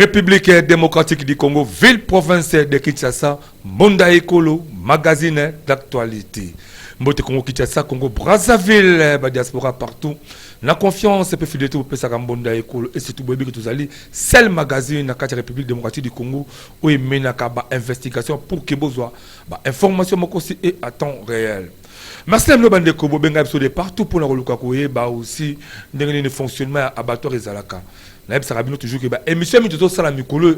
République démocratique du Congo, ville-province de Kinshasa, Monda Ekolo, magazine d'actualité. Mbote Congo Kinshasa, Congo Brazzaville, diaspora partout. La confiance peut fidélité au Pesa Monda Ekolo et c'est tout bébé que tu allez. C'est le magazine de la République démocratique du Congo où il mène à investigation pour que vous ayez information et à temps réel. Merci à nous de Kobo Benga de partout pour la Rolukakoye, aussi le fonctionnement abattoir et Zalaka. Naïb Sarabino toujours que émission de Sala Mikolo,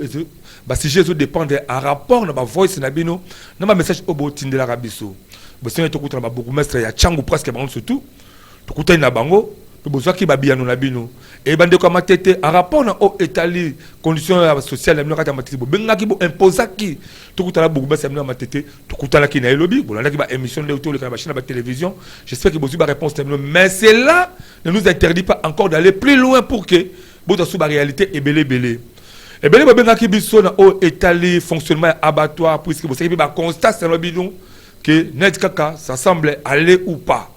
si Jésus dépend de rapport dans ma voice nabino, dans ma message au bout de l'Arabiso. Si on est au côté de ma bourgmestre, il y a Tchangou presque surtout, tout côté de Bango, le besoin qui va bien nous nabino. Et bande comme ma tête, un rapport dans au Italie, conditions sociales, la minute à ma tête, benga qui imposa qui, tout côté de la bourgmestre, la minute à ma tête, tout côté de la qui n'a lobby, bon là qui va émission de l'auto, le machine à la télévision. J'espère que vous avez une réponse, mais cela ne nous interdit pas encore d'aller plus loin pour que la réalité est belé. Et bien, les gens qui sont dans l'Italie, fonctionnement abattoir, puisque vous savez, constat, c'est que net kaka, ça semble aller ou pas.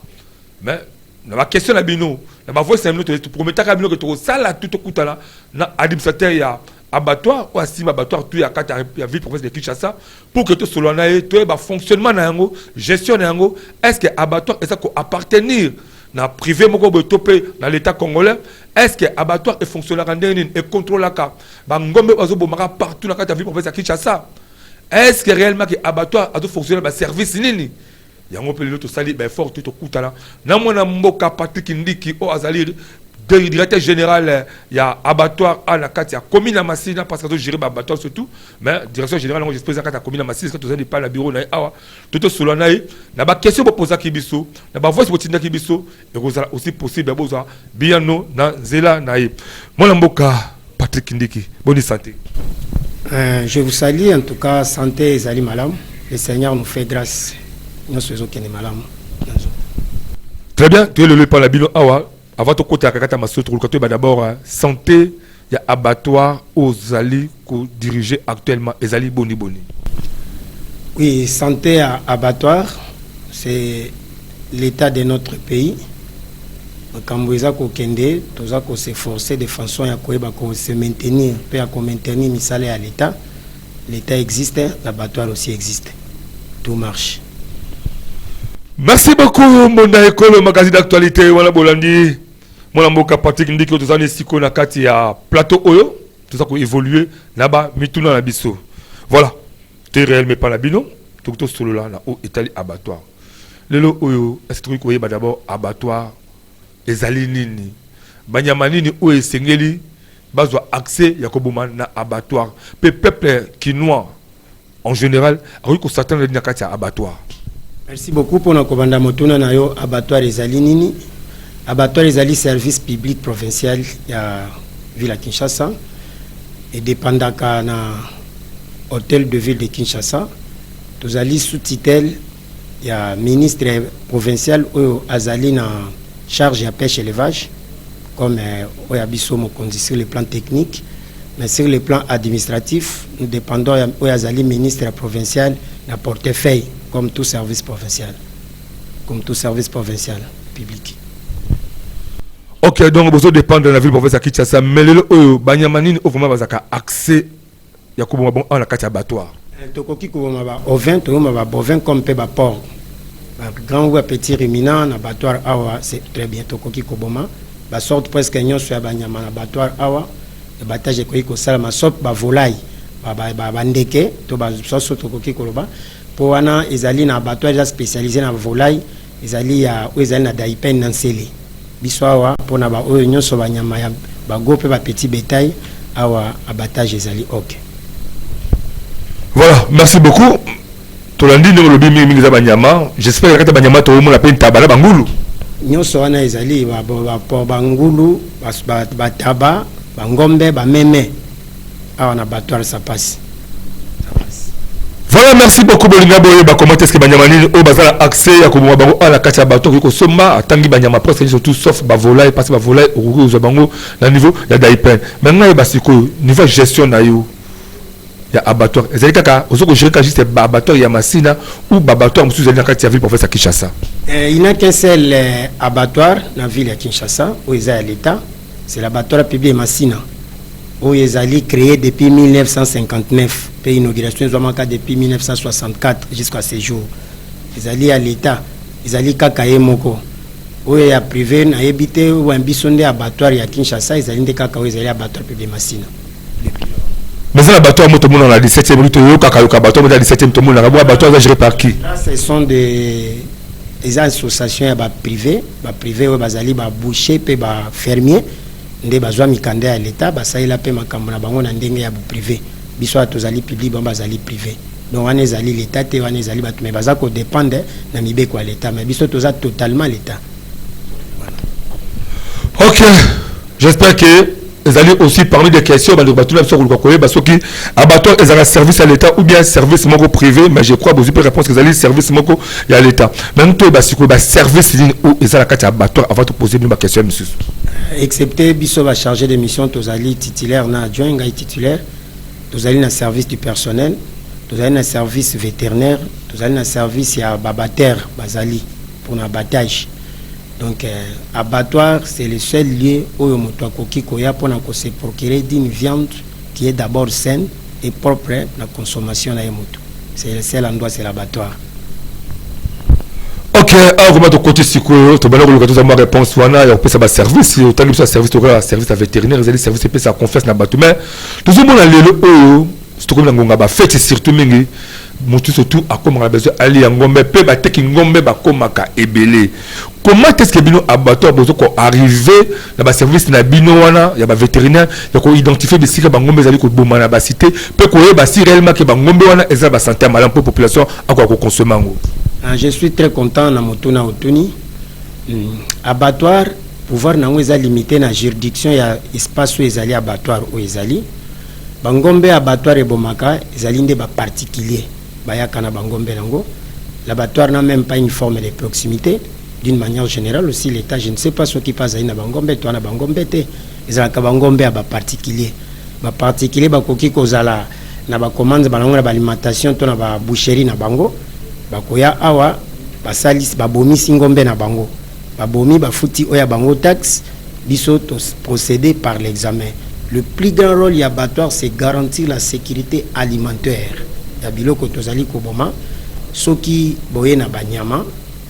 Mais, dans ma question, dans ma voix, c'est tu promets que tu as ça, tout au coup, dans l'administrateur, il y a abattoir, ou assis abattoir, tu as la ville province de Kinshasa, pour que tu sois là, tu aies fonctionnement, gestion, est-ce que abattoir, est-ce qu'on appartenir dans privé dans l'état congolais, est-ce que abattoir est fonctionnaire et contrôle la carte partout dans la ville province de Kinshasa? Est-ce que réellement que abattoir a fonctionné dans service nini? Il y a un peu de sali fort tout au coup là. Dans mon mboka Patrick Ndiki au Azali directeur général, il y a abattoir à la carte, il y a commune à Massina parce que je gère abattoir surtout, mais direction générale je pose à commune à Massina parce que tu n'as pas le bureau na awa tout sur la naï na ba question pour poser kibiso na ba voice pour tinda kibiso et aussi possible boza biano na zela naï mon mboka Patrick Ndiki bonne santé. Je vous salue en tout cas santé ezali malam, le Seigneur nous fait grâce, nous faisons qu'il est malam. Très bien, tu es le par la bilan awa. Avant de côté à Kakata Masoto, d'abord santé, il y a abattoir aux alliés que dirigent actuellement les alliés Boni. Oui, santé à abattoir, c'est l'état de notre pays. Quand vous avez s'efforcer de façon à se maintenir, à maintenir misale à l'état. L'état existe, l'abattoir aussi existe. Tout marche. Merci beaucoup, Monda Ekolo, magazine d'actualité. Voilà, Bolandi. Mon mboka Patrick Ndiki que tozani siko na kati ya plateau oyo tout ça ko évoluer là-bas mituna na biso voilà t'es réel mais pas la bino tout solo là na au Italie abattoir lelo oyo est-ce que ko yeba d'abord abattoir les alinini banyama nini o esengeli bazwa accès ya koboma na abattoir peuple quinois en général a ko s'attendre na kati ya abattoir. Merci beaucoup pour notre kobanda motuna na yo abattoir les alinini. Abattoir les alliés service public provincial il y a ville à Kinshasa et dépendant na hôtel de ville de Kinshasa tous alliés sous tutelle il y a ministre provincial ou azali na charge à pêche élevage comme au abisso mo condition le plan technique mais sur le plan administratif nous dépendons au azali ministre provincial na portefeuille comme tout service provincial public. Ok, donc vous dépend de la ville province à Kinshasa, mais le Banyamanine au vraiment accès à la carte abattoir. Tokoki Koboma au 20, bovin comme Peba port. Grand ou petit ruminant, abattoir awa, c'est très bien. Tokoki Koboma, sorte presque nyon sur Banyaman abattoir awa, le battage de Koiko Salama sop, volaille, bandeke, Tokoki Koloba. Pour wana, ils allaient dans abattoir spécialisé dans volaille, ils allaient à Daipen Nanseli. Biswawa pour na ba oyo so banyama ya ba gope ba petit bétail awa abattage ezali ok. Voilà, merci beaucoup. Tolandi no lobi mingi za banyama, j'espère que banyama to mo la penta bala bangulu. Nyoso wana ezali ba bangulu, ba taba, ba ngombe, ba meme. Awa na abattoir ça passe. Voilà, merci beaucoup Bolinga Boye. Comment est-ce que Banyamani au bazar accès à comment bango à la carte abattoir qui somma tangi Banyama presque surtout sauf ba volaille passe ba volaille au bango na niveau ya daipen. Maintenant il basiko niveau gestion na yo. Ya abattoir. Ezali kaka ozoko gérer ka juste abattoir ya Massina ou abattoir musu zali na carte ya ville pour faire Kinshasa. Il n'a qu'un seul abattoir dans la ville de Kinshasa où il est à l'état, c'est l'abattoir public Massina. oyo ezali créé depuis 1959 pe inauguration ezwamaka depuis 1964 jusqu'à ce jour. Ezali à l'état, ezali kaka ye moko. Oyo ya privé na yebite ou biso nde abattoir ya Kinshasa, ezali nde kaka oyo ezali abattoir pe de Masina. Mais ça l'abattoir moto mon la 17e minute yo kaka yo abattoir la 17e to mon la abattoir géré par qui? Ce sont des associations ya ba privé oyo bazali ba boucher pe ba fermier nde bazwa mikanda ya l'état basalela pe makambo na bango na ndenge ya privé. Biso atozali public ba bazali privé. Donc wana ezali l'état te wana ezali bato mais baza ko dépendre na mibeko ya l'état mais biso toza totalement l'état. Voilà. OK. J'espère que ils allaient aussi parmi des questions parce que abattoir ils ont un service à l'état ou bien un service moko privé mais je crois que vous pouvez répondre que ils allaient service moko à l'état. Même toi parce que service où ils ont la carte abattoir avant de poser une question monsieur. Excepté biso va chargé de mission tozali titulaire na adjoint ngai titulaire tozali na service du personnel tozali na service vétérinaire tozali na service ya babatteur bazali pour l'abattage. Donc abattoir c'est le seul lieu où on moto akoki koya pona ko se procurer d'une viande qui est d'abord saine et propre la consommation na moto. C'est le seul endroit c'est l'abattoir. OK, alors comment de côté siko to bana ko lokatu za ma réponse wana ya pesa ba service au tant que service to service vétérinaire ils allaient service pesa confiance na batu mais tout le monde a lelo oyo surtout comme ngonga ba fête surtout mingi motu surtout a comme besoin ali ya ngombe pe ba teki ngombe ba komaka ebele. Comment est-ce que bino abattoir bozo ko arriver na ba service na bino wana ya ba vétérinaire ya ko identifier de sika ba ngombe zali ko boma na ba cité pe ko yeba si réellement que ba ngombe wana eza ba santé malade pour population akwa ko consommer ngo. Je suis très content na motuna otuni. Abattoir pouvoir nango eza limité na juridiction ya espace où ezali abattoir où ezali. Bangombe abattoir ebomaka ezali nde ba particulier bayaka na bangombe nango. L'abattoir n'a même pas une forme de proximité. D'une manière générale aussi l'état je ne sais pas ce qui passe na bangombe to na bangombe te ezalaka bangombe ya ba particulier bakoki kozala na ba commande banango na ba alimentation to na ba boucherie na bango bakoya awa basalis babomisi ngombe na bango babomi bafuti oya bango taxe biso to procéder par l'examen. Le plus grand rôle ya abattoir c'est garantir la sécurité alimentaire ya biloko tozali koboma soki boye na banyama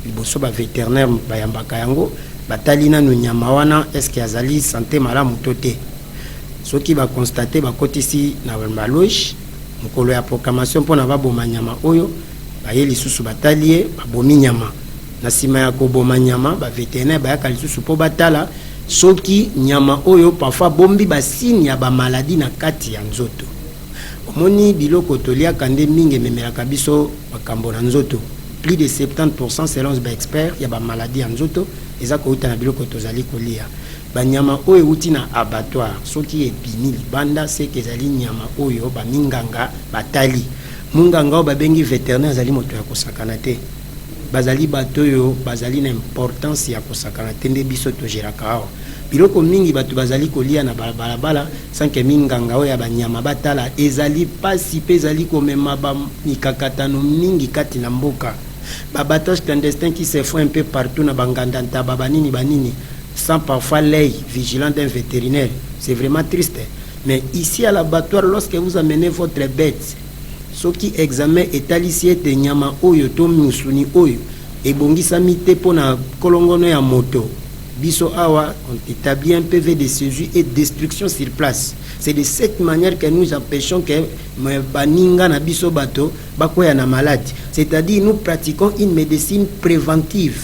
liboso ba vétérinaire bayambaka yango batali nanu nyama wana est-ce que azali santé malamu to te soki ba constater ba kotisi na baloge mokolo ya proclamation mpona baboma nyama oyo baye lisusu batalie babomi nyama na sima ya koboma nyama ba vétérinaire bayaka lisusu po batala soki nyama oyo parfois bombi basini ya ba maladie na kati ya nzoto omoni biloko toliaka nde mingi memelaka biso makambo na nzoto. Plus de 70% selon les experts, il y a des maladies en zoto, et ça coûte un biloko tozali kolia. Banyama oyo uti na abattoir, ce qui est bini banda c'est que zali nyama oyo ba minganga batali. Munganga ba bengi vétérinaire zali moto ya kosakana te. Bazali batoyo bazali na importance ya kosakana te nde biso to geraka awa. Biloko mingi batu bazali kolia na balabala sans que minganga oyo ba nyama batala ezali pasi pe ezali komema ba mikakatano mingi kati na mboka. Babattage clandestin qui se font un peu partout na bangandanta babanini banini sans parfois l'œil vigilant d'un vétérinaire. C'est vraiment triste. Mais ici à l'abattoir, lorsque vous amenez votre bête, ce qui examine est alicié de nyama oyo to musuni oyo et bongisa mite pona kolongono ya moto. Biso awa on établit un PV de séjour et destruction sur place. C'est de cette manière que nous empêchons que baninga na biso bato bakoya na maladie. C'est-à-dire nous pratiquons une médecine préventive.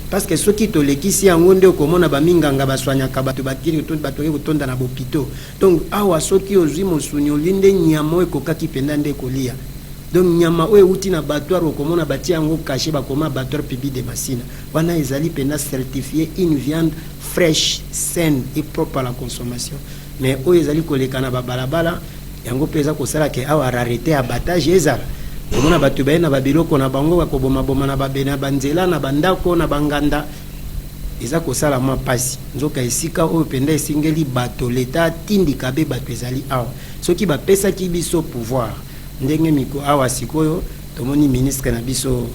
Parce que ceux qui tolekisi yango nde komona baminganga baswanyaka bato bakiri to bato kotonda na bopito. Donc awa soki ozwi mosuni olinde nyama ekokaki penda nde kolia. Donc nyama oyo uti na abattoir okomona bati yango caché bakoma abattoir public de Masina. Wana ezali penda certifié une viande fraîche, saine et propre à la consommation. Mais oyo ezali koleka na babalabala yango peza kosala ke awa rarité abattage ezala. Omona bato baye na babiloko na bango bakoboma boma na babena banzela na bandako na banganda eza kosala mwa pasi nzoka esika oyo penda esingeli bato leta tindika be bato ezali awa soki bapesaki biso pouvoir ndenge miko awa sikoyo tomoni ministre na biso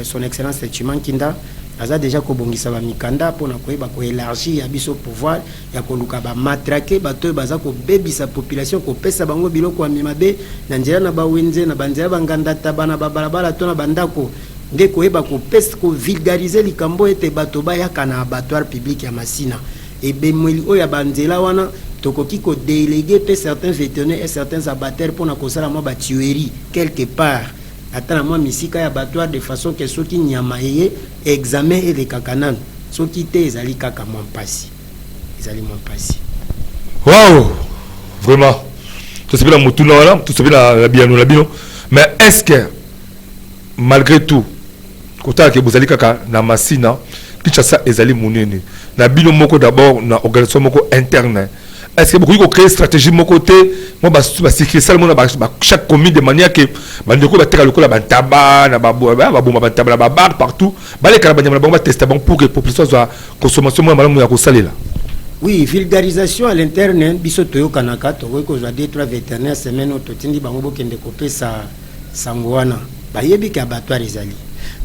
son excellence Chimankinda aza déjà kobongisa ba mikanda pona koyeba ko élargir ya biso pouvoir ya koluka ba matraquer bato baza ko bebisa population ko pesa bango biloko ya mimabe na nzela na ba wenze na banzela banganda tabana ba balabala to na bandako nde koyeba ko pesa ko vulgariser likambo ete bato ba yaka na abattoir public ya Masina et bemweli oya banzela wana tokoki ko déléguer pe certains vétérinaires et certains abatteurs pona ko sala mo ba tuerie quelque part atana moi misika ya abattoir de façon que soki nyama yeye examen et de kakanan soki te ezali kaka mo mpasi ezali mo mpasi. Waouh, vraiment tout c'est bien la motuna wala tout c'est bien la biano la bino mais est-ce que malgré tout kota ke bozali kaka na Masina Kinshasa ezali munene na bino moko d'abord na organisation moko interne. Est-ce que beaucoup de créer stratégie de mon côté, moi bah sécuriser ça chaque commune de manière que bandeko ba teka lokola ba tabac na ba ba tabac ba bar partout, ba les carabaniens ba tester bon pour que population soit consommation moi malamu ya ko salela. Oui, vulgarisation à l'interne biso toyo kanaka to ko za deux trois vétérinaires semaine to tindi bango bokende kopesa sangwana. Ba yebi ka abattoir ezali.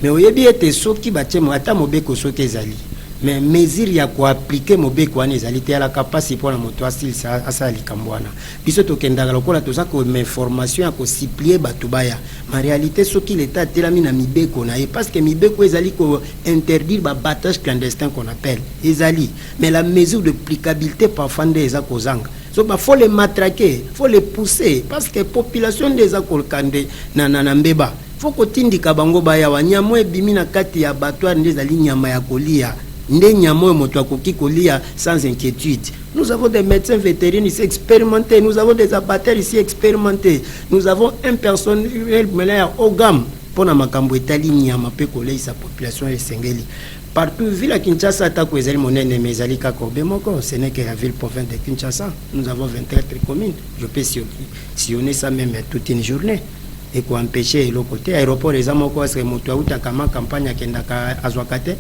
Mais oyebi ete soki ba temo ata mobeko soki ezali. Mais mesure ya ko appliquer mobeko wana ezali te ala capacité pour la moto asil sa asa likambwana biso to kendaka lokola to za ko information ya ko supplier bato baya en réalité soki l'état telami na mibeko na parce que mibeko ezali ko interdire ba battage clandestin qu'on appelle ezali mais la mesure de applicabilité parfois nde eza kozanga so ba faut les matraquer faut les pousser parce que population des akolkande na mbeba faut ko tindika bango baya wanyamo ebimi na kati ya abattoir nde ezali nyama ya kolia nde nyamo moto akoki kolia sans inquiétude. Nous avons des médecins vétérinaires ici expérimentés, nous avons des abatteurs ici expérimentés, nous avons un personnel au gamme pour na makambo etali nyama pe kolei sa population esengeli. Partout ville à Kinshasa atako ezali monene mais ezali ka Kobemoko, ce n'est que la ville province de Kinshasa. Nous avons 24 communes. Je peux sillonner ça même toute une journée. Et pour empêcher le côté aéroport les amoko est-ce que moto auta kama campagne kendaka azwakate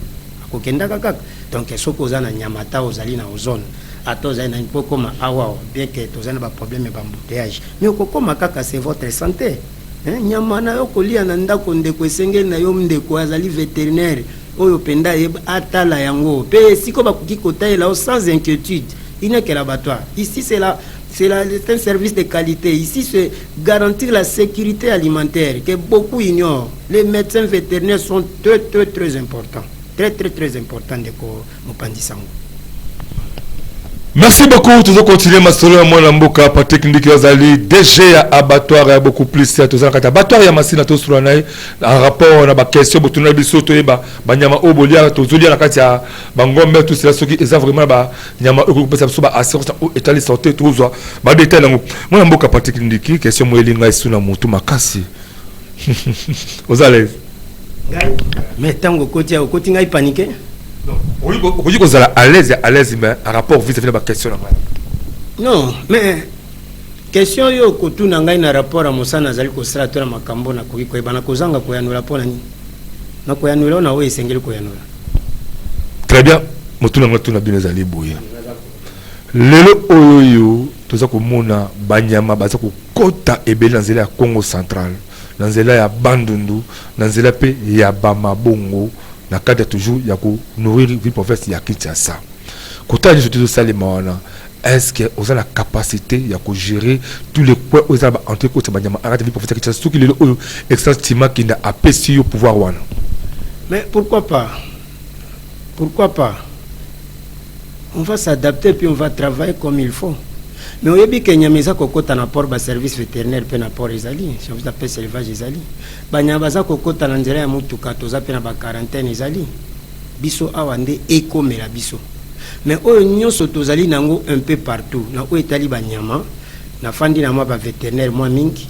kokendaka kaka donc soko ozana nyamata ozali na ozone ata ozali na mpo koma awa bien que tozana ba problème ba embouteillage mais okokoma kaka c'est votre santé nyama na yo kolia na ndako ndeko esengeli na yo ndeko azali vétérinaire oyo penda atala yango pe siko bakoki kotaela sans inquiétude il n'est que l'abattoir ici c'est un service de qualité. Ici, c'est garantir la sécurité alimentaire que beaucoup ignorent. Les médecins vétérinaires sont très importants. Très important de Mopandisango. Merci beaucoup. Toujours continuer ma solo moi na mboka pa technique yazali DG ya abattoir ya beaucoup plus ya tozana kata abattoir ya Masina to sura na en rapport na ba question botuna biso to ba nyama obolia to zolia na kati ya bangombe tout cela soki eza vraiment ba nyama okupesa biso ba assurance état santé toujours ba détail nango moi na mboka pa technique question mo elinga isuna mutu makasi ozale mais tango koti ngai paniquer oui vous êtes à l'aise mais en rapport vis-à-vis de la question non mais question yo kotuna ngai na rapport à mosana zali ko sala to na makambo na koki ko bana kozanga ko yanula pona ni na ko yanula na we sengeli ko yanula très bien motuna ngotuna bino zali boya lelo oyo toza ko mona banyama baza ko kota ebele na nzela ya Congo central na nzela ya Bandundu na nzela pe ya Bamabongo na cadre toujours ya ko nourrir ville province ya Kinshasa kota ni surtout ça les mawana est-ce que vous avez la capacité ya ko gérer tous les points aux aba entre côté banyama arrête ville province ya Kinshasa tout qui le extrêmement qui n'a apprécié au pouvoir wana mais pourquoi pas on va s'adapter puis on va travailler comme il faut. Mais au début, il y a des port de service vétérinaire et un port Ezali, si on appelle élevage Ezali. Il y a des kokota na nzela ya mutuka toza pe na ba quarantaine Ezali. Biso awande ekomela biso. Mais oyo nyonso tozali nango un peu partout. Na o etali ba nyama, na fandi na ma ba vétérinaire moi mingi.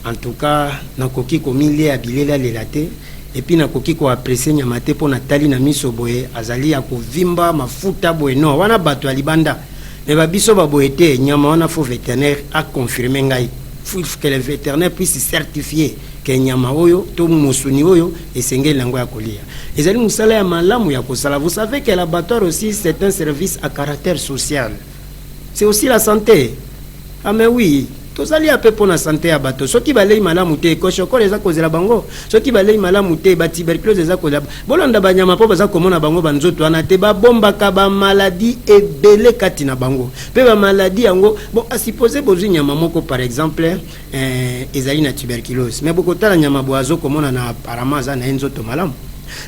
En tout cas, na koki komile ya bilela lelate. Et puis na koki ko apprécier nyama te po na tali na miso boye azali ya ko vimba mafuta boye no wana bato alibanda. Mais babiso baboete nyama wana fo vétérinaire a confirmé ngai faut que le vétérinaire puisse certifier que nyama oyo to musuni oyo esengeli nango ya kolia ezali musala ya malamu ya kosala. Vous savez que l'abattoir aussi c'est un service à caractère social, c'est aussi la santé. Ah mais oui, tozali ape pour la santé ya bato soki balei malamu te koshokolo eza kozela bango soki balei malamu te ba tuberculose eza kozela bolanda banyama po baza komona bango banzoto wana te babombaka ba maladie ebele kati na bango pe ba maladie yango bon asupposé bozwi nyama moko par exemple ezali na tuberculose mais bokotala nyama boazo komona na apparemment za na nzoto malamu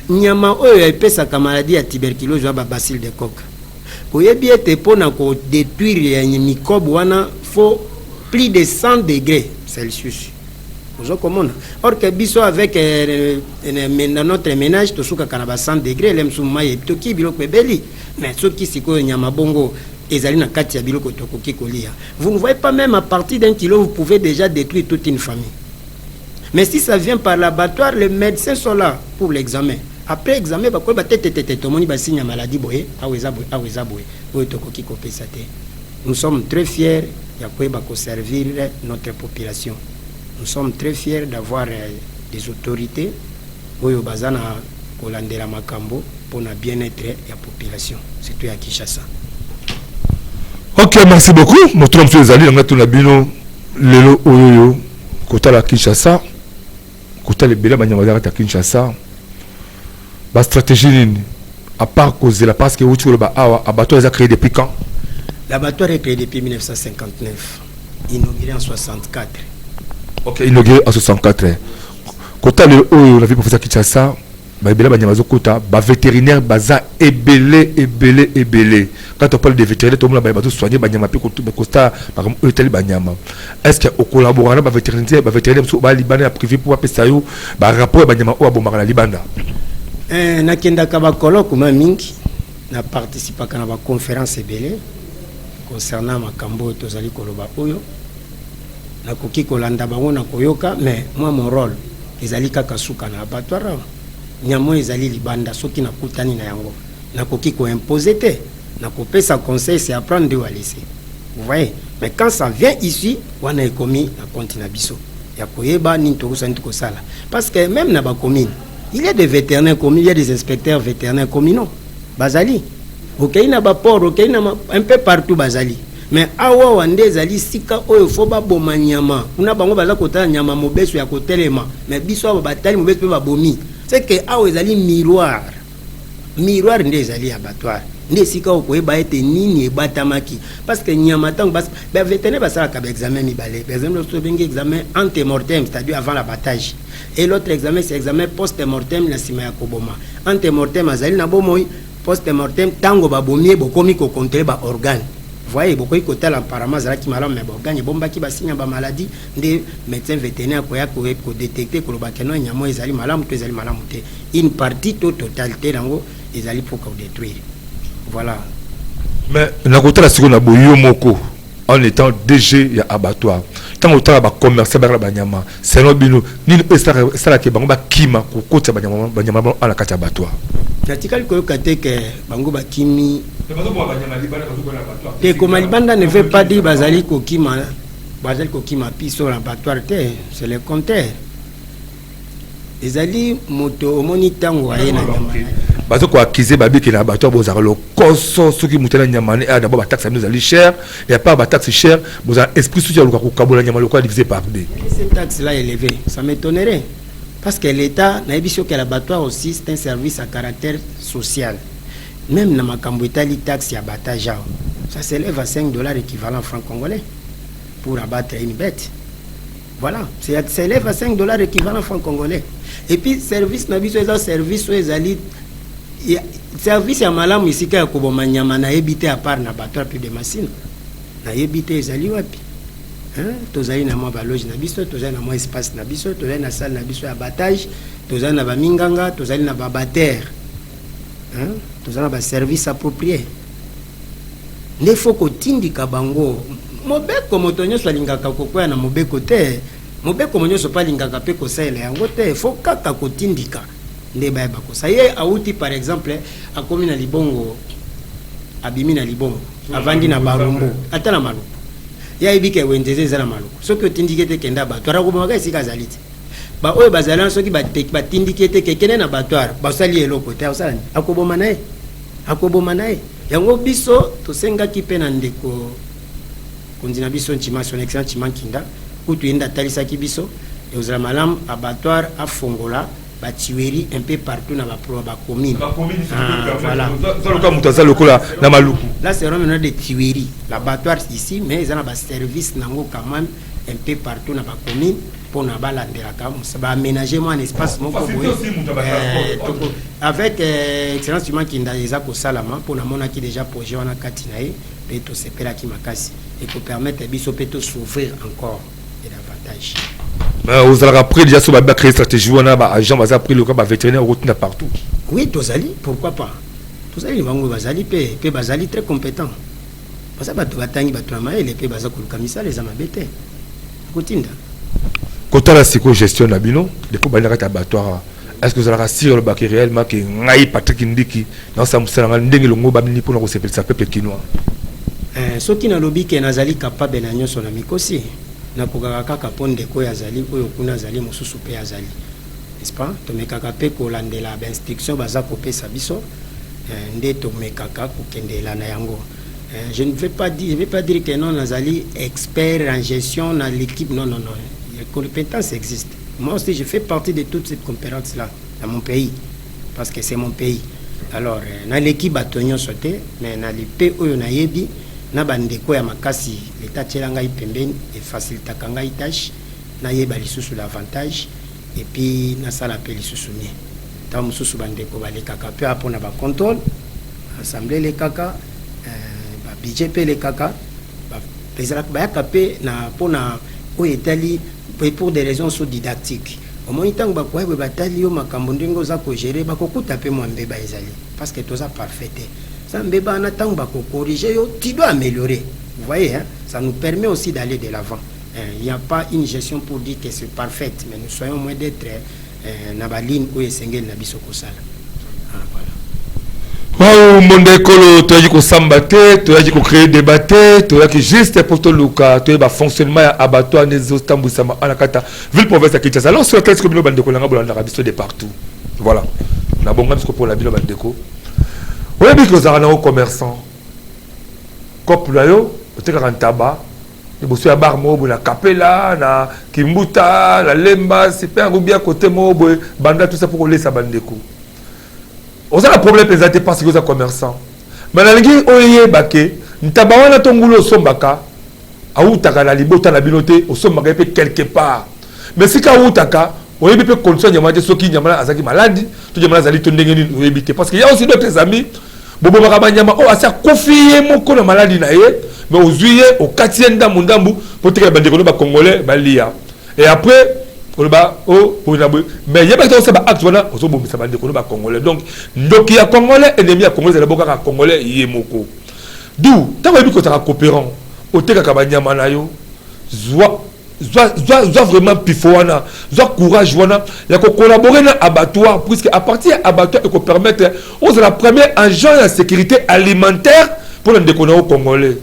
nyama oyo epesaka maladie ya tuberculose wa ba bacille de coque oyebi ete pona ko détruire ya microbe wana faut plus de 100 degrés Celsius. Vous comprenez? Or que biso avec dans notre ménage to suka kana ba 100 degrés lemsuma yetoki biloko ebeli mais soki siko nyama bongo ezali na kati ya biloko tokoki kolia. Vous ne voyez pas même à partir d'un kilo vous pouvez déjà détruire toute une famille. Mais si ça vient par l'abattoir, les médecins sont là pour l'examen. Après examen ba ko ba tete tomoni ba signe maladie boye aweza boye o tokoki kopesa te. Nous sommes très fiers de servir notre population. Nous sommes très fiers d'avoir des autorités qui ont la makambo pour le bien-être de la population, surtout à Kinshasa. Ok, merci beaucoup. Notre nom est Ali, on a bino lelo oyoyo kota la Kinshasa, kota le bela banyamazara ta Kinshasa. Ba stratégie nini à part cause la parce que vous tu le ba abato les a créé depuis quand? L'abattoir est créé depuis 1959, inauguré en 64. Ok, inauguré en 64. Quand on a vu professeur Kinshasa, bah vétérinaire baza ebele. Quand on parle de vétérinaire, tout le monde va tout soigner banyama puis costa par exemple tel banyama. Est-ce que au collaborer avec vétérinaire sur Libanais privé pour appeler ça yo rapport banyama au bomara Libanda? Nakenda kaba colloque ma mingi na participer à la conférence ebele. Concernant makambo tozali koloba oyo nakoki kolanda bango na koyoka mais moi mon rôle ezali kaka suka na abattoir nyamo ezali libanda soki nakutani na yango nakoki ko imposer te nakopesa conseil c'est apprendre de laisser vous voyez mais quand ça vient ici wana ekomi na compte na biso ya koyeba ni tokosa nti kosala parce que même na ba commune il y a des vétérinaires communaux, il y a des inspecteurs vétérinaires communaux bazali ok, il y a un peu partout bazali. Mais awa wande zali sika oyo foba boma nyama. Una bango baza kota nyama mobeso ya kotelema. Mais biso ba batali mobeso pe ba bomi. C'est que awa zali miroir. Miroir nde zali abattoir. Nde sika okoyeba ete nini ebatamaki. Parce que nyama tango bas ba vétérinaire basala ka examen mibale. Par exemple, le bengi examen ante-mortem, c'est-à-dire avant l'abattage. Et l'autre examen c'est examen post-mortem na sima ya koboma. Ante-mortem azali na bomoy post-mortem tango babomi bokomi ko contrôler ba organe. Voyez bokoyi ko tel apparemment zala ki malamu mais organe bomba ki ba signe ba maladie de médecin vétérinaire ko ya ko détecter ko ba keno nyamo ezali malamu to ezali malamu te. Une partie totalité dango ezali pour ko détruire. Voilà. Mais na kota la seconde boyo moko en étant DG ya abattoir. Tant autant ba commercer ba nyama. C'est no bino ni ça ke bango ba kima ko kota ba nyama à la kata abattoir. Natikali koyoka te ke bango bakimi te koma libanda ne veut pas dire bazali kokima piso l'abattoir te c'est le contraire ezali moto omoni tango aye na nyama bazo ko accuser babiki na abattoir bozara lo koso soki mutela nyama ne a d'abord ba taxe nous ali cher et pas ba taxe cher boza esprit soutien ko kabola nyama lo ko divisé par deux. Cette taxe là élevée ça m'étonnerait. Parce que l'État n'a pas que l'abattoir aussi c'est un service à caractère social. Même dans ma cambouitali taxe à abattage, ça s'élève à $5 équivalent francs congolais pour abattre une bête. Voilà, ça s'élève à $5 équivalent francs congolais. Et puis service n'a pas service où les service à malam ici quand koboma nyama na ebité à part na abattoir plus de machine. Na ebité ezali wapi? Tozali na mwa baloge na biso, tozali na mwa espace na biso, tozali na salle na biso ya abattage, tozali na ba minganga, tozali na ba bater. Tozali na ba service approprié. Ne faut ko tindika bango. Mobeko moto nyonso alingaka kokoya na mobeko te. Mobeko nyonso pa lingaka pe ko sala yango te. Faut kaka ko tindika. Nde ba ba ko. Ça y est, auti par exemple, a komi na libongo, abimi na libongo, avandi na barumbu, atala malu. Ya ibike wendeze zala maluko soki tindikete kenda abattoir ko maka sika zalite ba oyo bazala soki ba tindikete kekene na abattoir ba sali eloko te osala akoboma nae yango biso to senga ki pe na ndeko kondina biso ntima son excellent Chima Nkinda kutu yenda talisa kibiso et aux malam abattoir à Fongola ba tuerie un peu partout dans la commune. Voilà. Là c'est vraiment des tueries. L'abattoir ici mais ils ont un service nango quand même un peu partout dans la commune pour na balandela kam ça va aménager moi un espace moko avec excellence Chima Nkinda eza ko salama pour na mona ki déjà projet wana katinae et to sepela ki makasi et pour permettre biso peto s'ouvrir encore et davantage. Vous avez appris déjà sur la créer stratégie, on a agent, vous avez appris le cas vétérinaire routine partout. Oui, Tozali, pourquoi pas. Tozali, Bazali, Bazali très compétent. Parce que Batangi, Batramae, les pays Bazako, le Kamisa, les Amabete. Coutinda. Quand la psycho-gestion d'Abino, depuis que abattoir, est-ce que vous avez rassuré le bac réellement que Naï Patrick Ndiki, dans sa moussala, Ndenge Longo Babini pour nous sa peuple quinois? Ce qui n'a lobby que Nazali capable de son ami aussi. Na kokaka kaponde ko yazali oyo kuna azali mususu pe azali, n'est-ce pas? To mekaka pe ko landela ba instruction baza ko pesa biso nde to mekaka ko kendela na yango. Je ne vais pas dire que non nazali expert en gestion dans l'équipe, non, les compétences existent. Moi aussi je fais partie de toute cette compétence là dans mon pays parce que c'est mon pays. Alors dans l'équipe batonyo sauté mais na lipe oyo na yebi na bandeko ya makasi l'état tchelanga ipembeni et facilita kanga itache na yeba lisusu l'avantage et puis na sala pe lisusu ni ta mususu bandeko balekaka pe apo na ba contrôle assemblée les kaka ba budget pe les kaka ba pesala ba yakapé na pona o etali pour des raisons so didactiques au moins tant ba ko ba tali yo makambo ndingo za ko gérer ba ko kuta pe mwambe ba ezali parce que toza parfaité. Ça me corriger, tu dois améliorer. Vous voyez, hein? Ça nous permet aussi d'aller de l'avant. Il n'y a pas une gestion pour dire que c'est parfait, mais nous soyons moins d'être Nabaline ou Esengel Nabisoko Sala. Wow, monde écolo, tu as dit qu'on s'embattait, tu as dit qu'on créait des bâtés, tu as dit juste pour tout le cas, tu as dit fonctionnement à abattoir, Nezo, Tamboussama, Anakata, ville province à Kinshasa. Alors, sur la classe commune, on a un de partout. Voilà. On a bon parce que pour la ville, on a déco. Oui, mais que vous avez un commerçant. Comme là, vous avez un tabac. Vous avez un bar, vous avez un capella, un kimbuta, la lemba, c'est pas un bien côté, banda, tout ça pour laisser sa bandeko. Vous avez un problème présenté parce que vous êtes un commerçant. Mais la ligue, vous avez un tabac, vous avez un sombaka, vous avez un libota, la binoté, vous avez quelque part. Mais si vous avez on peut condition de ceux qui ont maladie, tout le monde a dit parce qu'il y a aussi d'autres amis. Bobo Marabanyama, oh, ça confié mon con maladie naïe, mais aux juillet, au 4e d'Amundambu, pour que les bandits congolais balia. Et après, mais il y a pas de ça, acte, voilà, aux hommes, ça va dire congolais. Donc il y a congolais, ennemi à congolais, c'est la congolais, il est moko. D'où, tant que tu as coopérant, au Tekakabanyama nayo, Zoa vraiment pifoana, zoa courage wana, il y a collaborer dans abattoir puisque à partir abattoir et qu'on permettre aux la première agent de sécurité alimentaire pour le déconner au Congolais.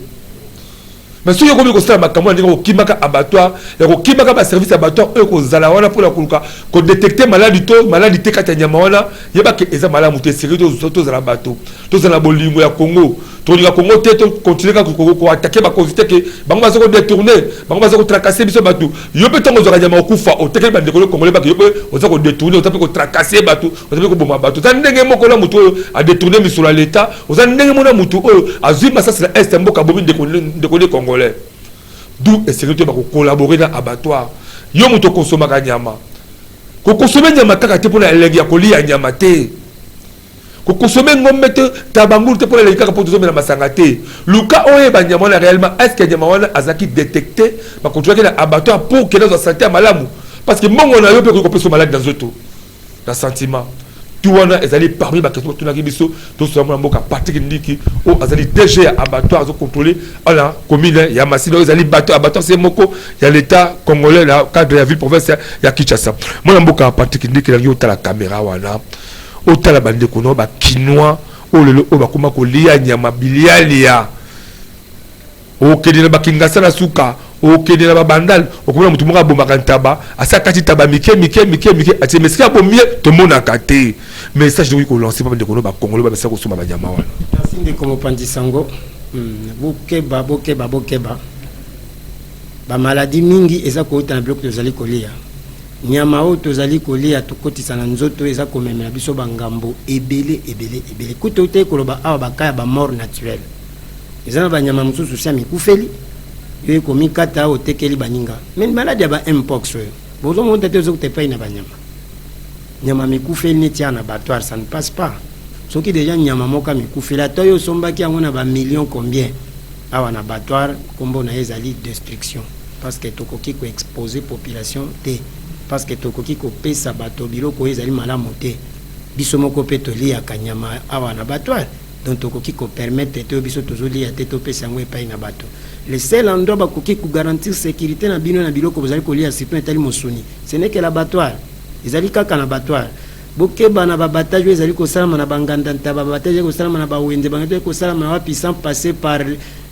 Mais si vous avez un makamwa ndingo kimaka abattoir, il y a kimaka ba service abattoir eux ko zala wana pour la kuluka ko détecter maladie te katanyama wana, yeba ke eza malamu te sécurité aux autres à bateau. Tous dans la bolingo ya Congo. Tout le Congo te continuer à attaquer ba convicté que bango ba se détourner, bango ba se tracasser biso bateau. Yo peut tango zaka nyama okufa au teke ba ndeko Congolais ba yo peut on se détourner, on peut ko tracasser bateau, on peut ko bomba bateau. Ça ndenge moko na mutu a détourner mi sur l'état, on ça ndenge mona mutu azui massa c'est est mboka bobi de Congolais. D'où est sécurité ba collaborer dans abattoir. Yo mutu consommer nyama. Ko consommer nyama kaka te pour la legi ya kolia nyama te. Ko consommer ngombe te tabangul te pour la legi kaka pour consommer na masanga te. Luka oye ba nyama na réellement est-ce que nyama wana azaki détecté ba contrôler la abattoir pour que dans santé malamu parce que mongo na yo pe ko peso malade dans auto. Dans sentiment. Tout wana ezali parmi ba question tout na kibiso tout ça mo mboka Patrick Ndiki o azali DG abattoir zo contrôler ala commune ya Masino ezali bateau abattoir c'est moko ya l'état congolais la cadre de la ville province ya Kinshasa. Mo mboka Patrick Ndiki la yo la caméra wana o tala bande ko no ba kinois o lelo o ba kuma ko lia nyama bilialia o kedina ba kingasa na suka o kedina ba bandal o kuma mutu moka bomba kantaba asa kati taba mike ati meska bomie to mona kate message de ko lancer pas de ko no ba congolais ba message ko suma ba nyama wana merci de comme pandisango bokeba ba maladie mingi eza ko uta na biloko tozali kolia nyama o tozali kolia tokotisa na nzoto eza komemela biso bangambo ebele kuto ute koloba awa bakaya ba mort naturel eza na banyama mosusu sia mikufeli yo komikata otekeli baninga mais maladie ba mpox oyo bozo monta te ozokuta epai na banyama nyama mikufeli neti ya na abattoir ça ne passe pas soki déjà nyama moka mikufeli ata oyo osombaki yango na ba million combien awa na abattoir kombo na ezali destruction parce que tokoki ko exposer population te parce que tokoki ko pesa bato biloko ezali malamu te biso moko pe tolia kanyama awa na abattoir donc tokoki ko permettre te biso tozolia te to pesa yango epai na bato le seul endroit bakoki ko garantir sécurité na bino na biloko bozali kolia surtout etali mosuni ce n'est que l'abattoir ezali kaka na abattoir bokeba na babatage ezali kosalama na bangandanta babatage kosalama na bawende bangandanta kosalama na wapi sans passer par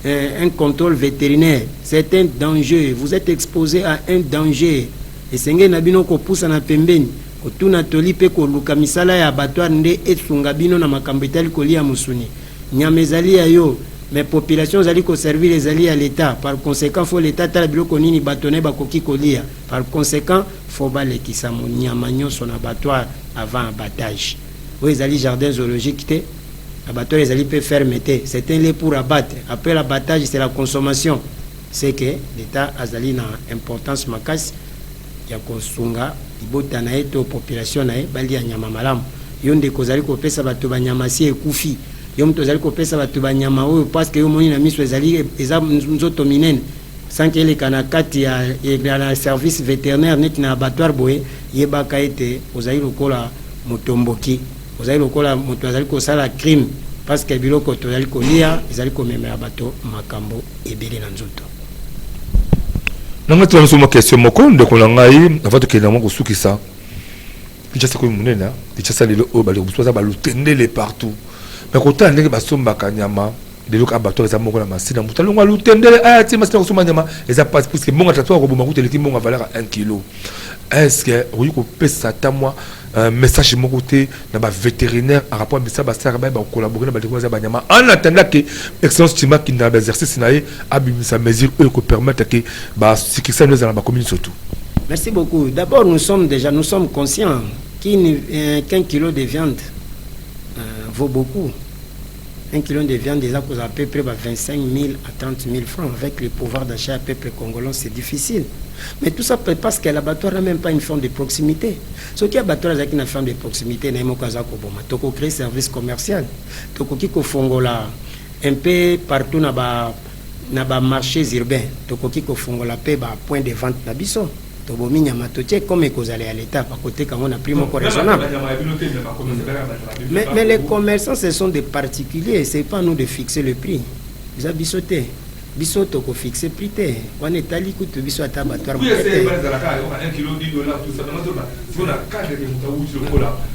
un contrôle vétérinaire. C'est un danger, vous êtes exposé à un danger et senge na bino ko poussa na pembeni ko tuna tolipe ko luka misala ya abattoir nde esunga bino na makambo etali kolia musuni nyama ezali ya yo mais population zali ko servir ezali à l'état par conséquent faut l'état tala biloko nini batone bakoki kolia par conséquent faut balekisa mo nyama nyonso na abattoir avant abattage o ezali jardin zoologique te abattoir ezali peut fermeté c'est un lieu pour abattre après l'abattage c'est la consommation c'est que l'état azali na importance makasi ya kosunga ibota na eto population na bali ya nyama malamu yo ndeko zali kopesa bato banyama si ekufi yo mto zali kopesa bato banyama oyo parce que yo moni na miso ezali eza nzoto minene sans que les kanakati ya la service vétérinaire net na abattoir boye yebaka ete ozali lokola motomboki ozali lokola moto azali kosala crime parce que biloko tozali kolia ezali komemela bato makambo ebele na nzoto. Nanga tu as une question moko ndeko na ngai avant de kena moko sukisa kichasa ko munena kichasa lelo o bali kusoza balutendele partout mais kota ndenge basomba kanyama lelo ka bato za moko na masina mutalonga lutendele ati masina kusoma nyama eza pas parce que monga tatwa ko boma kuteleki monga valeur 1 kg est-ce que oui ko pesa ta moi message mon côté na ba vétérinaire en rapport à ça ba ça ba collaborer na ba découvrir ba nyama en attendant que excellence tima qui na exercice na ye abimisa mesure eux ko permettre que ba sécurité nous dans ba commune surtout. Merci beaucoup. D'abord nous sommes conscients qu'un kilo de viande vaut beaucoup. 1 kilo de viande déjà coûte à peu près 25 000 à 30 000 francs. Avec le pouvoir d'achat à peuple congolais, c'est difficile. Mais tout ça parce que l'abattoir n'a même pas une forme de proximité. Ce qui est abattoir avec une forme de proximité, il y a un créer service commercial. Il y a un peu partout dans les marchés urbains. Il y a un point de vente. Comme vous allez à l'état, à côté quand on a pris mon raisonnable. Mais les commerçants, ce sont des particuliers. Ce n'est pas à nous de fixer le prix. Vous avez bisoté. Bisoto ko fixer prix. On est allé écouter biso à abattoir. Oui, c'est 1 kg $10 tout ça. Si on a 4 de mutaouche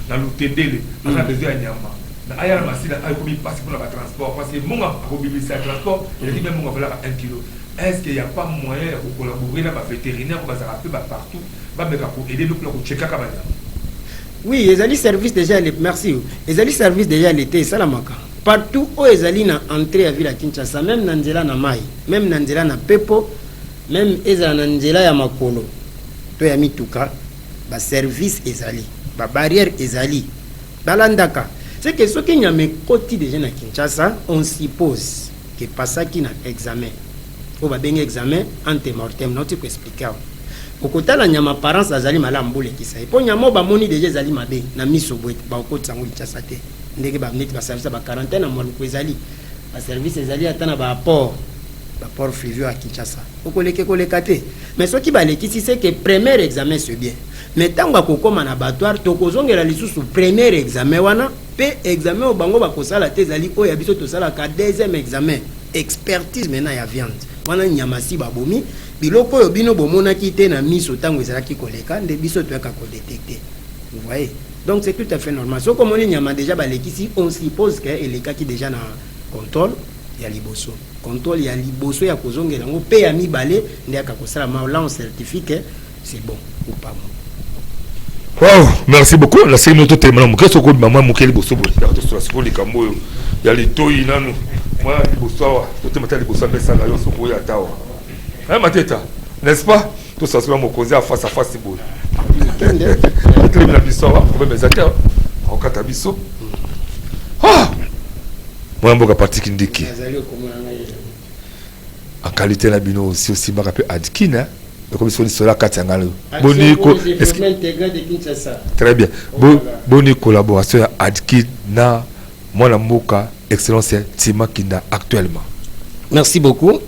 dans le tendele, on a besoin de nyama. Na aya masina ay ko bi passer pour le transport parce que mon a ko bi transport, il dit même mon valeur 1 kg. Est-ce qu'il n'y a pas moyen de collaborer avec les vétérinaires pour partout pour aider nous pour checker la caméra? Oui, les alliés service déjà, merci. Les alliés service déjà l'été, ça la manque. Partout où les alliés ont entré à Ville à Kinshasa, même Nandela na Mai, même Nandela na Pepo, même Eza Nandela ya Makolo, to ya Mituka, ba service les alliés, ba barrière les alliés, balandaka. C'est que ce qu'il y a mes côtés déjà à Kinshasa, on suppose que pas ça qui n'a examen. Faut ba benga examen antemortem non tu peux expliquer au côté la nyama parents azali malambule kisa po nyama ba moni déjà azali mabe na miso boite ba okoti sango Kinshasa te ndenge ba net ba service ba quarantaine na molu ezali ba service ezali atana ba port fluvial à Kinshasa okoleke kolekate mais ce qui ba lekisi c'est que premier examen c'est bien mais tango akokoma na abattoir tokozongela lisusu premier examen wana pe examen obango ba kosala te ezali oya biso to sala ka deuxième examen expertise maintenant ya viande wana nyama si babomi biloko yo bino bomona ki te na miso tango ezalaki koleka nde biso toyaka ko détecter vous voyez donc c'est tout à fait normal so comme on nyama déjà balekisi on suppose que eleka ki déjà na contrôle ya liboso ya kozongela ngo pe ya mibale nde akakosala ma là on certifie que c'est bon ou pas bon. Wow, merci beaucoup. La série notre thème là, qu'est-ce que maman mukeli bosso bo. Ya to sur siko likambo ya litoi nanu. Moi liboso wa, to thème ta liboso mbesa la yo soko ya tawa. Mateta. n'est-ce pas? Tout ça, c'est mon conseil à face, c'est beau. La biso, problème exacteur. Au katabiso. Ah! Moi, je suis parti qui dit en qualité, la bino aussi, je me rappelle Adkin, hein? Comme si on est là, Katiangalo. Très bien. Bonne collaboration à Adkin, na moi, la Moka, excellence, Tima Kinda actuellement. Merci beaucoup.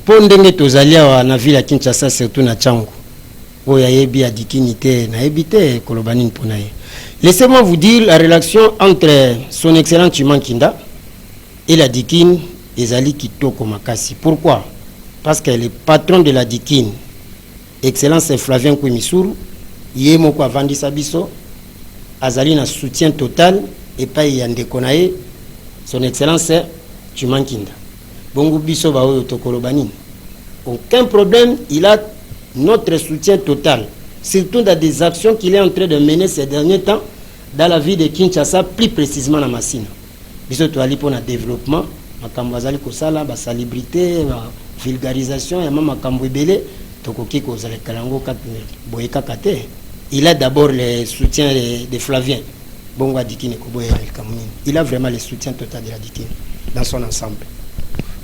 Pour ndenge tozalia na ville ya Kinshasa surtout na Tchango. Oya yebi adikinité na ebité kolobani mponaye. Laissez-moi vous dire la relation entre son excellent Chimankinda et la Dikin ezali kitoko makasi. Pourquoi? Parce que le patron de la Dikin, excellence Flavien Koumissourou, yemoko avandi sabiso, azali na soutien total et pas yandeko nae son excellence Chimankinda. Bongo biso ba oyo tokolobani. Aucun problème, il a notre soutien total, surtout dans des actions qu'il est en train de mener ces derniers temps dans la ville de Kinshasa, plus précisément dans Massina. Biso to ali pour le développement, makambo azali ko sala ba salubrité, ba vulgarisation et même makambo ebele tokoki ko zala kalango kat boyeka kate. Il a d'abord le soutien de Flavien. Bongo adikine ko boye kamuni. Il a vraiment le soutien total de la Dikine dans son ensemble.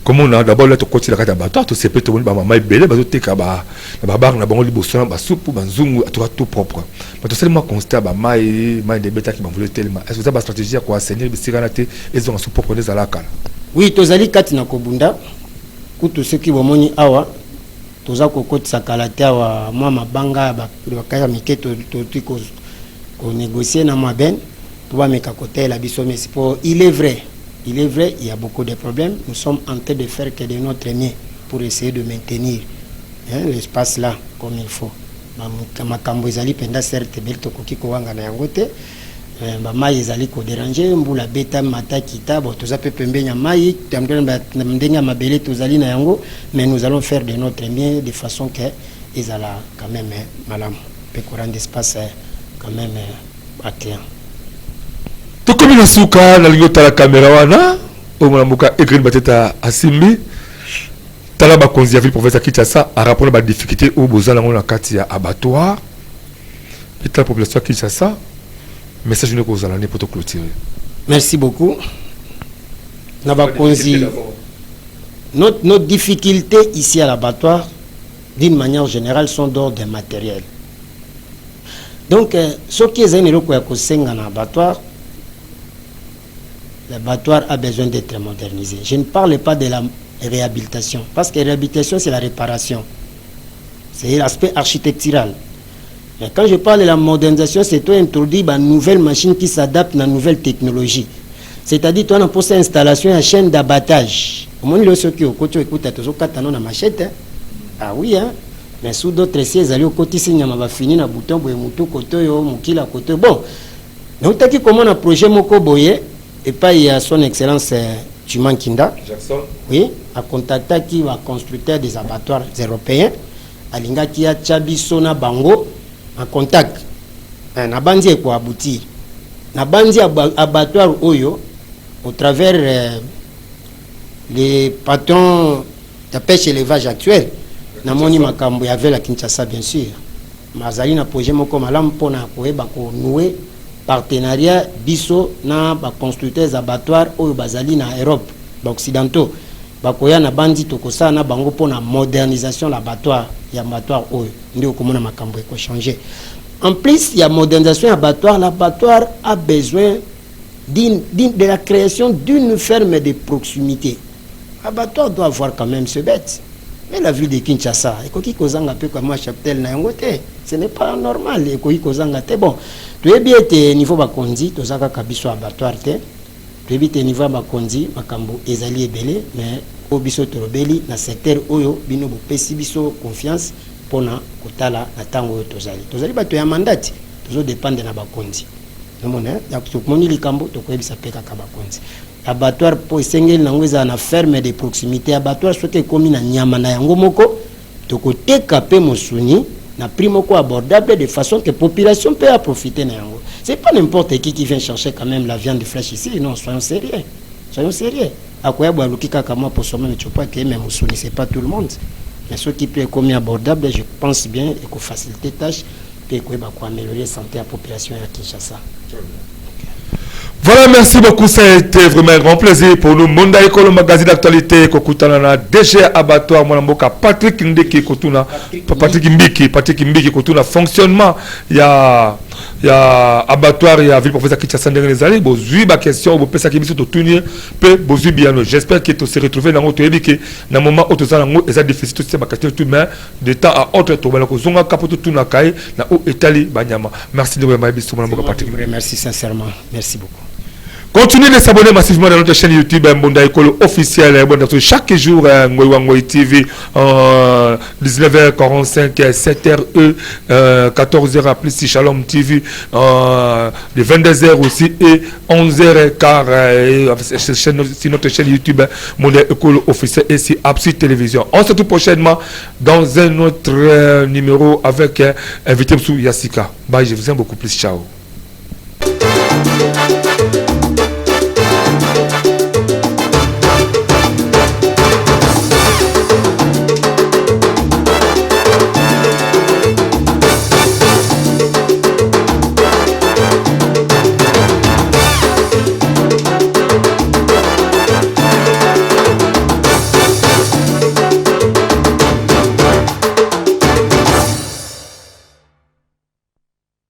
Comme on a d'abord là, tu continues à faire des tu sais peut-être que maman est belle, tu sais que bar na bango liboso na soupe banzungu tout propre. Mais tu sais moi constat mai des bêta qui m'ont voulu tellement. Est-ce que ça va stratégie quoi enseigner les siganate ils ont soupe propre des alaka. Oui, tozali kati na kobunda. Kutu ceux bomoni awa toza kokoti sakalate awa moi mabanga ba kaya miketo to ko négocier na moi ben pour ba meka côté la biso mais pour il est vrai, il y a beaucoup de problèmes. Nous sommes en train de faire que de notre mieux pour essayer de maintenir l'espace là comme il faut. Makambo ezali penda certes bel tokoki ko wanga na yango te. Mai ezali ko déranger mbula beta mata kita bo toza pe pembenya mai tamdena ndenge mabele tozali na yango mais nous allons faire de notre mieux de façon que ezala quand même malam pe courant d'espace quand même atteint. Comme il a souka na lingo la caméra wana au molamuka écrit bateta asimbi tala ba konzi ya ville province Kinshasa a rapport ba difficulté au bozala ngona kati ya abattoir et la population Kinshasa message ne ko zala ne pour clôturer. Merci beaucoup. Na ba konzi notre difficulté ici à l'abattoir d'une manière générale sont d'ordre matériel. Donc ce qui est un ko ya ko senga na abattoir, l'abattoir a besoin d'être modernisé. Je ne parle pas de la réhabilitation, parce que la réhabilitation, c'est la réparation. C'est l'aspect architectural. Mais quand je parle de la modernisation, c'est toi introduire une nouvelle machine qui s'adapte à une nouvelle technologie. C'est-à-dire, toi, on a posé installation à chaîne d'abattage. Au moins, ceux qui écoutent, tu machette. Ah oui, hein? Mais sous d'autres sièges, ils allaient au côté, ils ont fini un bouton, bon. Donc, tu as comment on a projet Moko Boye. Et pas il y a son excellence Chimankinda Jackson. Oui, a contacté qui va constructeur des abattoirs européens. Alinga qui a Chabisona Bango en contact. Na bandi ko aboutir. Na bandi abattoir Oyo au travers les patrons de pêche et élevage actuels. Na moni makambo ya avec la Kinshasa bien sûr. Mazali na projet moko malam pona ko eba ko nouer partenariat biso na ba constructeurs abattoirs au bazali na Europe occidentaux bakoya na bandi tokosa na bango pona modernisation l'abattoir ya abattoir au ndio komona makambo eko changer. En plus il y a modernisation abattoir, l'abattoir a besoin de la création d'une ferme de proximité. L'abattoir doit avoir quand même ce bête. Mais la ville de Kinshasa, ekoki kozanga pe kwa moi chaptel na yango te. Ce n'est pas normal, ekoki kozanga te bon. Tu es bien te niveau bakonzi, tozaka kabiso abattoir te. Tu es bien te niveau bakonzi, makambo ezali ebele, mais obiso torobeli na secteur oyo bino bo pesi biso confiance pona kotala na tango oyo tozali. Tozali bato ya mandati, tozo dépendre na bakonzi. Nomona, ya kutomoni likambo tokoyebisa pe kaka bakonzi. Abattoir pour esengeli nango eza na ferme de proximité. Abattoir soki ekomi na nyama na yango moko tokoteka pe mosuni na prix moko abordable de façon que la population peut en profiter na yango. C'est pas n'importe qui vient chercher quand même la viande fraîche ici. Non, soyons sérieux. Soyons sérieux. Akoya bwa luki kaka moi pour sommer mais tu pas que même mosuni c'est pas tout le monde. Mais ce qui peut être commis abordable, je pense bien, et qu'on facilite les tâches, et qu'on améliorer la santé de la population à Kinshasa. Voilà, merci beaucoup. Ça a été vraiment un grand plaisir pour nous. Monda Ekolo, magazine d'actualité, Kokutana, DG Abattoir, Mwanamboka, Patrick Ndeki, Kotuna, Patrick Mbiki, Kotuna, fonctionnement. Il y a abattoir, il y a ville professeur Kinshasa les années. Bon, j'ai ma question, vous pouvez ça qui me tout tenir, peu, bon, bien. J'espère que tu se retrouves dans votre équipe, dans le moment où tu as un déficit, c'est ma question, tout de temps à autre, tu vas la cause, on a capoté tout na caille, na ou Italie, Banyama. Merci de vous avoir Patrick. Merci sincèrement. Merci beaucoup. Continuez de s'abonner massivement dans notre chaîne YouTube Mbonda Ekolo officiel chaque jour Ngoy TV 19h45 7h 14h plus si Shalom TV de 22h aussi et 11h15 sur notre chaîne YouTube Mbonda Ekolo officiel et sur Absi Télévision. On se retrouve prochainement dans un autre numéro avec invité Msou Yassika. Bye, je vous aime beaucoup plus. Ciao.